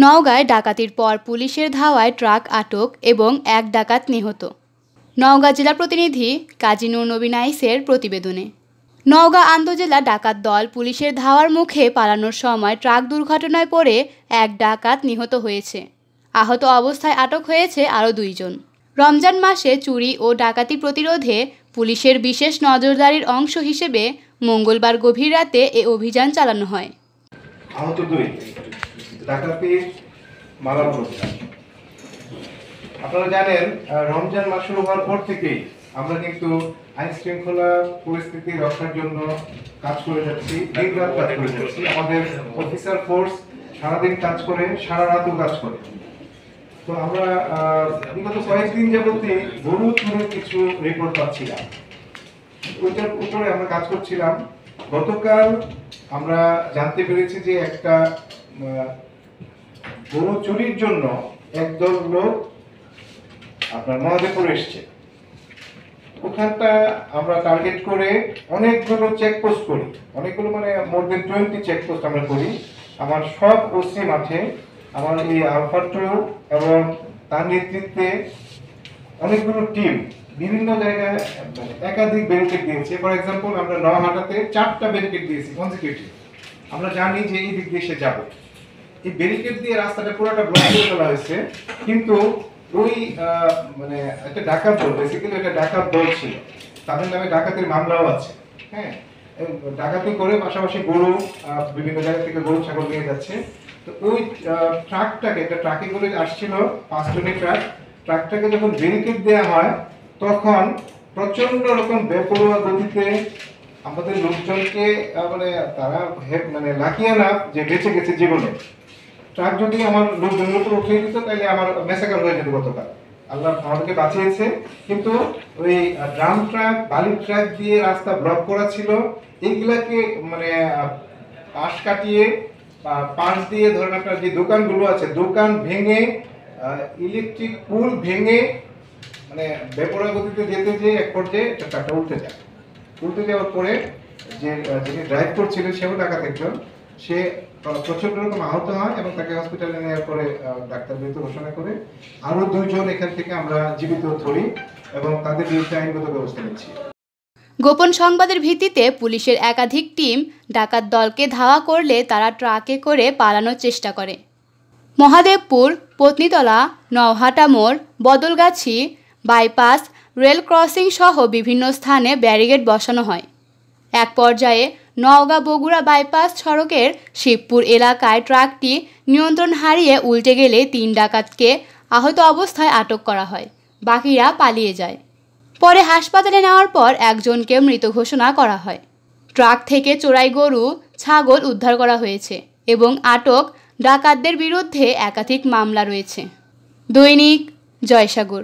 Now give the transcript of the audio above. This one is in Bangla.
নওগাঁয় ডাকাতির পর পুলিশের ধাওয়ায় ট্রাক আটক এবং এক ডাকাত নিহত। নওগাঁ জেলা প্রতিনিধি কাজী নূর নবী নাইসের প্রতিবেদনে। নওগাঁ আন্তজেলা ডাকাত দল পুলিশের ধাওয়ার মুখে পালানোর সময় ট্রাক দুর্ঘটনায় পড়ে এক ডাকাত নিহত হয়েছে। আহত অবস্থায় আটক হয়েছে আরও 2 জন। রমজান মাসে চুরি ও ডাকাতি প্রতিরোধে পুলিশের বিশেষ নজরদারির অংশ হিসেবে মঙ্গলবার গভীর রাতে এ অভিযান চালানো হয়। আহত 2 ডাকাতির মালা প্রস্তাব। আপনারা জানেন, রমজান মাস শুরু হওয়ার পর থেকেই আমরা কিন্তু আইন শৃঙ্খলা পরিস্থিতি রক্ষার জন্য কাজ করে যাচ্ছি, দিনরাত কাজ করে যাচ্ছি। আমাদের অফিসার ফোর্স সারাদিন কাজ করে, সারা রাতও কাজ করে। তো আমরা বিগত কয়েকদিন যাবতীয় গরু চুরির কিছু রিপোর্ট পাচ্ছিলাম, ওইটার উপরে আমরা কাজ করছিলাম। গতকাল আমরা জানতে পেরেছি যে একটা গরু চুরির জন্য একদল লোক আপনার মহাদেবপুর এসছে। ওখানটা আমরা টার্গেট করে অনেকগুলো চেকপোস্ট করি, অনেকগুলো মানে মোর দেন 20 চেকপোস্ট আমরা করি। আমার সব ওসি মাঠে, আমার এই আলফা 2 এবং তার নেতৃত্বে অনেকগুলো টিম বিভিন্ন জায়গায় একাধিক ব্যারিকেড দিয়েছে। ফর এক্সাম্পল, আমরা নওহাটাতে 4টা ব্যারিকেড দিয়েছি কনজিকিউটিভ। আমরা জানি যে এই দিক দিয়ে সে যাবে, এই ব্যারিকেড দিয়ে রাস্তাটা পুরোটা ব্লক করে ফেলা হয়েছে। কিন্তু ওই মানে একটা ডাকাত দল, বেসিক্যালি একটা ডাকাত দল ছিল, তাদের নামে ডাকাতির মামলাও আছে। হ্যাঁ, ডাকাতি করে পাশাপাশি গরু বিভিন্ন জায়গা থেকে গরু ছাগল নিয়ে যাচ্ছে। তো ওই ট্রাকটাকে, একটা ট্রাকে করে আসছিল 5 টনের ট্রাকটাকে যখন ব্যারিকেড দেওয়া হয় তখন প্রচন্ড রকম বেপরোয়া গতিতে আমাদের লোকজনকে মানে তারা মানে লাকিয়ে না যে বেঁচে গেছে জীবনে। ট্রাক যদি আমার লোকজনের উপর উঠিয়ে দিত তাহলে আমার মেসাকার হয়ে যেত গতকাল। আল্লাহ আমাদেরকে বাঁচিয়েছে। কিন্তু ওই ড্রাম ট্রাক, বালি ট্রাক দিয়ে রাস্তা ব্লক করা ছিল। এইগুলাকে মানে পাশ কাটিয়ে পাশ দিয়ে ধরেন আপনার যে দোকানগুলো আছে, দোকান ভেঙে, ইলেকট্রিক পুল ভেঙে, মানে বেপরোয়া গতিতে যেতে যেয়ে এক পর্যায়ে ট্রাকটা উল্টে যাওয়ার পরে যিনি ড্রাইভ করছিলেন সেও ডাকাত একজন, সে প্রচন্ড রকম আহত হয় এবং তাকে হসপিটালে নেওয়ার পরে ডাক্তার মৃত ঘোষণা করে। আরো 2 জন এখান থেকে আমরা জীবিত ধরি এবং তাদের বিরুদ্ধে আইনগত ব্যবস্থা নিচ্ছি। গোপন সংবাদের ভিত্তিতে পুলিশের একাধিক টিম ডাকাত দলকে ধাওয়া করলে তারা ট্রাকে করে পালানোর চেষ্টা করে। মহাদেবপুর, পত্নীতলা, নওহাটা মোড়, বদলগাছি, বাইপাস, রেল ক্রসিং সহ বিভিন্ন স্থানে ব্যারিকেড বসানো হয়। এক পর্যায়ে নওগাঁ বগুড়া বাইপাস সড়কের শিবপুর এলাকায় ট্রাকটি নিয়ন্ত্রণ হারিয়ে উল্টে গেলে 3 ডাকাতকে আহত অবস্থায় আটক করা হয়। বাকিরা পালিয়ে যায়। পরে হাসপাতালে নেওয়ার পর একজনকে মৃত ঘোষণা করা হয়। ট্রাক থেকে চোরাই গরু, ছাগল উদ্ধার করা হয়েছে এবং আটক ডাকাতদের বিরুদ্ধে একাধিক মামলা রয়েছে। দৈনিক জয়সাগর।